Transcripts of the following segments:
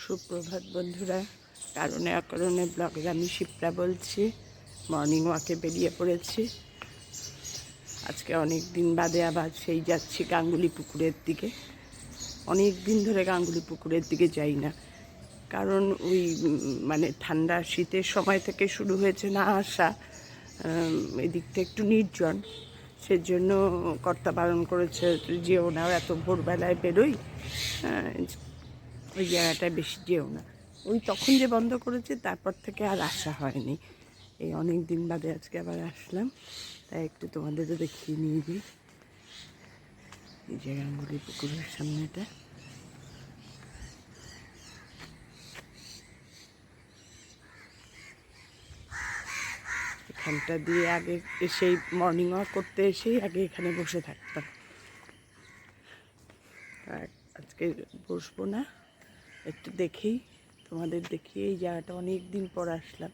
সুপ্রভাত বন্ধুরা। কারণে অকারণে ব্লগের আমি শিপ্রা বলছি। মর্নিং ওয়াকে বেরিয়ে পড়েছি। আজকে অনেক দিন বাদে আবার সেই যাচ্ছি গাঙ্গুলি পুকুরের দিকে। অনেক দিন ধরে গাঙ্গুলি পুকুরের দিকে যাই না, কারণ ওই মানে ঠান্ডা শীতের সময় থেকে শুরু হয়েছে না আসা। এদিকটা একটু নির্জন, সেজন্য কর্তা বারণ করেছে যেও না, এত ভোরবেলায় বেরোই, ওই জায়গাটায় বেশি যেও না। ওই তখন যে বন্ধ করেছে তারপর থেকে আর আসা হয়নি। এই অনেক দিন বাদে আজকে আবার আসলাম, তাই একটু তোমাদেরও দেখিয়ে নিয়ে দিই। এই যে গাঙ্গুলি পুকুরের সামনেটা, এখানটা দিয়ে আগে এসেই মর্নিং ওয়াক করতে এসেই আগে এখানে বসে থাকতাম। আজকে বসবো না, একটু দেখেই তোমাদের দেখিয়ে এই জায়গাটা অনেক দিন পর আসলাম।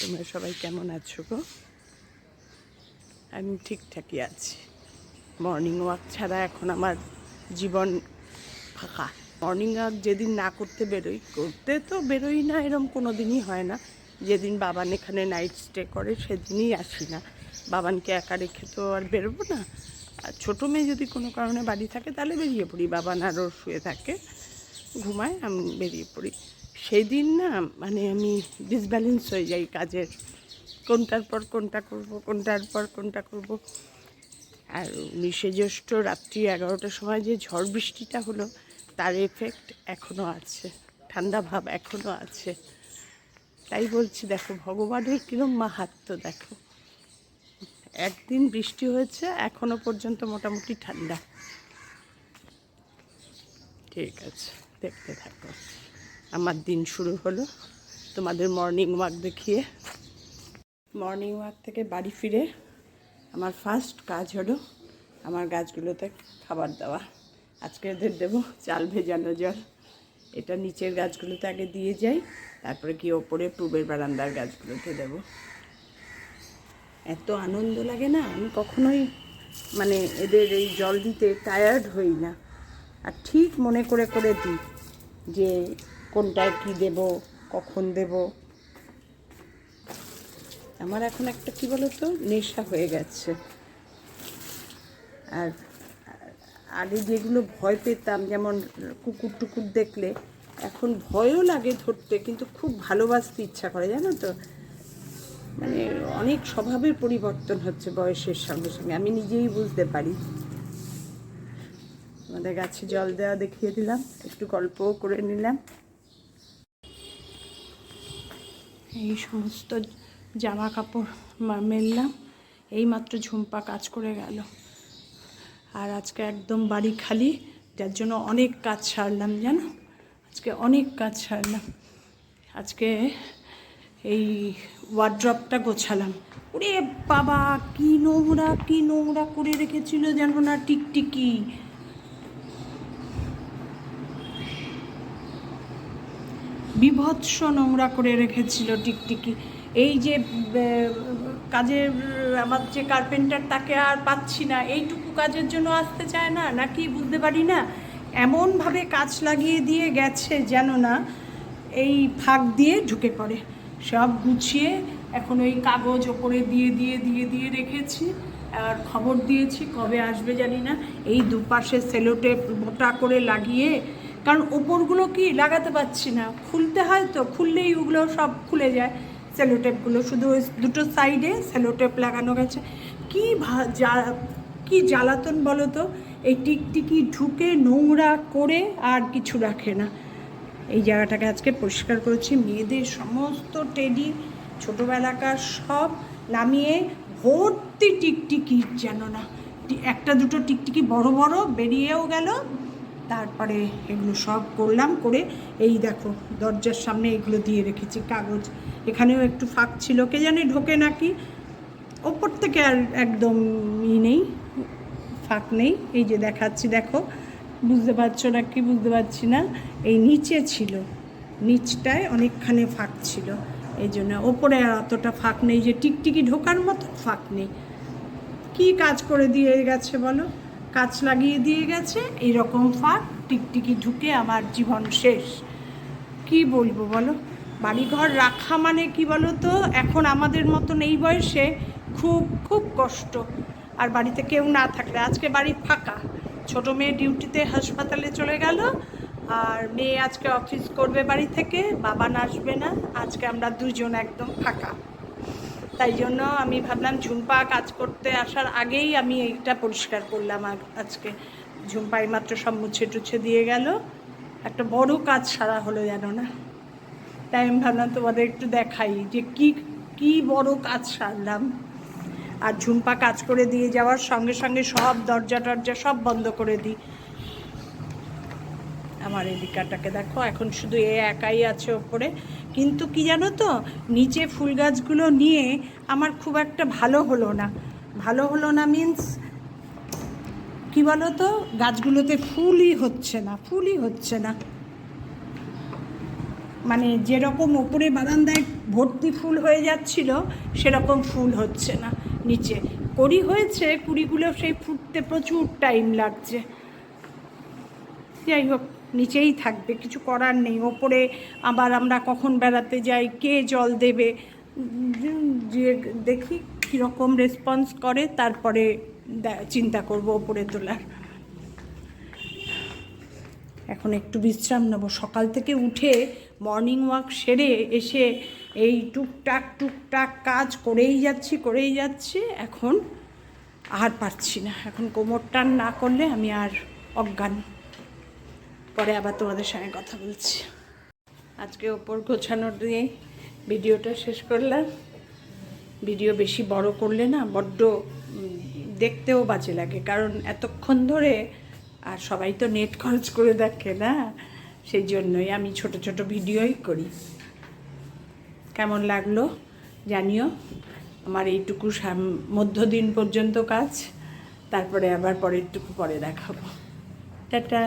তোমরা সবাই কেমন আছো গো? আমি ঠিকঠাকই আছি। মর্নিং ওয়াক ছাড়া এখন আমার জীবন ফাঁকা। মর্নিং ওয়াক যেদিন না করতে বেরোই, করতে তো বেরোই না এরম কোনো দিনই হয় না। যেদিন বাবান এখানে নাইট স্টে করে সেদিনই আসি না। বাবানকে একা রেখে তো আর বেরোবো না। আর ছোটো মেয়ে যদি কোনো কারণে বাড়ি থাকে তাহলে বেরিয়ে পড়ি। বাবান আরও শুয়ে থাকে, ঘুমায়, আমি বেরিয়ে পড়ি। সেই দিন না মানে আমি ডিসব্যালেন্স হয়ে যাই কাজের, কোনটার পর কোনটা করব, কোনটার পর কোনটা করব। আর 19শে জ্যৈষ্ঠ রাত্রি 11টার সময় যে ঝড় বৃষ্টিটা হলো, তার এফেক্ট এখনও আছে, ঠান্ডা ভাব এখনও আছে। তাই বলছি দেখো ভগবানের কীরকম মাহাত্ম্য দেখো। একদিন বৃষ্টি হয়েছে, এখনও পর্যন্ত মোটামুটি ঠান্ডা। ঠিক আছে, দেখতে থাকো। আমার দিন শুরু হলো তোমাদের মর্নিং ওয়াক দেখিয়ে। মর্নিং ওয়াক থেকে বাড়ি ফিরে আমার ফার্স্ট কাজ হলো আমার গাছগুলোতে খাবার দেওয়া। আজকে এদের দেবো চাল ভেজানো জল। এটা নিচের গাছগুলোতে আগে দিয়ে যাই, তারপরে গিয়ে ওপরে পূবের বারান্দার গাছগুলোতে দেবো। এত আনন্দ লাগে না, আমি কখনোই মানে এদের এই জল দিতে টায়ার্ড হই না। আর ঠিক মনে করে করে দিই যে কোনটায় কী দেব, কখন দেব। আমার এখন একটা কী বলো তো, নেশা হয়ে গেছে। আর আগে যেগুলো ভয় পেতাম, যেমন কুকুর টুকুর দেখলে, এখন ভয়ও লাগে ধরতে, কিন্তু খুব ভালোবাসতে ইচ্ছা করে, জানো তো। মানে অনেক স্বভাবের পরিবর্তন হচ্ছে বয়সের সঙ্গে সঙ্গে, আমি নিজেই বুঝতে পারি। আমাদের গাছে জল দেওয়া দেখিয়ে দিলাম, একটু গল্পও করে নিলাম। এই সমস্ত জামা কাপড় মেললাম, এইমাত্র ঝুম্পা কাজ করে গেল। আর আজকে একদম বাড়ি খালি, যার জন্য অনেক কাজ সারলাম, জানো। আজকে অনেক কাজ সারলাম। আজকে এই ওয়ার্ড্রপটা গোছালাম। ওরে বাবা, কি নোংরা কি নোংরা করে রেখেছিল জানো না টিকটিকি। বিভৎস নোংরা করে রেখেছিল টিকটিকি। এই যে কাজের আমার যে কার্পেন্টার, তাকে আর পাচ্ছি না, এইটুকু কাজের জন্য আসতে চায় না নাকি বুঝতে পারি না। এমনভাবে কাজ লাগিয়ে দিয়ে গেছে যেন না এই ফাঁক দিয়ে ঢুকে পড়ে। সব গুছিয়ে এখন ওই কাগজ ওপরে দিয়ে দিয়ে দিয়ে দিয়ে রেখেছি। আর খবর দিয়েছি কবে আসবে জানি না। এই দুপাশে সেলোটেপ মোটা করে লাগিয়ে, কারণ ওপরগুলো কি লাগাতে পারছি না, খুলতে হয় তো, খুললেই ওগুলো সব খুলে যায় সেলোটেপগুলো। শুধু ওই দুটো সাইডে সেলোটেপ লাগানো গেছে। কি জ্বালাতন বলো তো, এই টিকটিকি ঢুকে নোংরা করে আর কিছু রাখে না। এই জায়গাটাকে আজকে পরিষ্কার করেছি। মেয়েদের সমস্ত টেডি ছোটোবেলাকার সব নামিয়ে ভর্তি টিকটিকি, যেন না একটা দুটো টিকটিকি বড় বড় বেরিয়েও গেল। তারপরে এগুলো সব করলাম, করে এই দেখো দরজার সামনে এগুলো দিয়ে রেখেছি কাগজ। এখানেও একটু ফাঁক ছিল, কে জানে ঢোকে নাকি। ওপর থেকে আর একদম নেই, ফাঁক নেই। এই যে দেখাচ্ছি দেখো, বুঝতে পারছো না কি বুঝতে পারছি না, এই নিচে ছিল, নিচটায় অনেকখানি ফাঁক ছিল, এই জন্য ওপরে আর অতটা ফাঁক নেই, যে টিকটিকি ঢোকার মতো ফাঁক নেই। কি কাজ করে দিয়ে গেছে বলো, কাজ লাগিয়ে দিয়ে গেছে, এইরকম ফাঁক টিকটিকি ঢুকে আমার জীবন শেষ। কি বলবো বলো, বাড়িঘর রাখা মানে কি বলো তো, এখন আমাদের মতন এই বয়সে খুব খুব কষ্ট। আর বাড়িতে কেউ না থাকলে, আজকে বাড়ি ফাঁকা, ছোটো মেয়ে ডিউটিতে হাসপাতালে চলে গেল, আর মেয়ে আজকে অফিস করবে বাড়ি থেকে, বাবা আসবে না, আজকে আমরা দুজন একদম ফাঁকা। তাই জন্য আমি ভাবলাম ঝুম্পা কাজ করতে আসার আগেই আমি এইটা পরিষ্কার করলাম। আজকে ঝুম্পা মাত্র সব মুছে টুছে দিয়ে গেল, একটা বড় কাজ সারা হলো জানো না। তাই আমি ভাবলাম তোমাদের একটু দেখাই যে কি কি বড় কাজ সারলাম। আর ঝুম্পা কাজ করে দিয়ে যাওয়ার সঙ্গে সঙ্গে সব দরজা টরজা সব বন্ধ করে দিই। আমার এদিকাটাকে দেখো, এখন শুধু এ একাই আছে ওপরে। কিন্তু কি জানো তো, নিচে ফুল গাছগুলো নিয়ে আমার খুব একটা ভালো হলো না। ভালো হলো না মিন্স কি বলো তো, গাছগুলোতে ফুলই হচ্ছে না, ফুলই হচ্ছে না। মানে যেরকম ওপরে বারান্দায় ভর্তি ফুল হয়ে যাচ্ছিল, সেরকম ফুল হচ্ছে না। নিচে কুড়ি হয়েছে, কুড়িগুলো সেই ফুটতে প্রচুর টাইম লাগছে। যাই হোক, নিচেই থাকবে, কিছু করার নেই। ওপরে আবার আমরা কখন বেড়াতে যাই, কে জল দেবে, যে দেখি কীরকম রেসপন্স করে, তারপরে চিন্তা করব ওপরে তোলার। এখন একটু বিশ্রাম নেব, সকাল থেকে উঠে মর্নিং ওয়াক সেরে এসে এই টুকটাক টুকটাক কাজ করেই যাচ্ছি। এখন আর পারছি না, এখন কোমর টান না করলে আমি আর অজ্ঞান। পরে আবার তোমাদের সঙ্গে কথা বলছি। আজকে ওপর গোছানোর দিয়ে ভিডিওটা শেষ করলাম। ভিডিও বেশি বড় করলে না বড্ড দেখতেও বাজে লাগে, কারণ এতক্ষণ ধরে আর সবাই তো নেট খরচ করে দেখে না, সেই জন্যই আমি ছোট ছোট ভিডিওই করি। কেমন লাগলো জানিও। আমার এইটুকু মধ্যদিন পর্যন্ত কাজ, তারপরে আবার পরেরটুকু পরে দেখাবো। টাটা।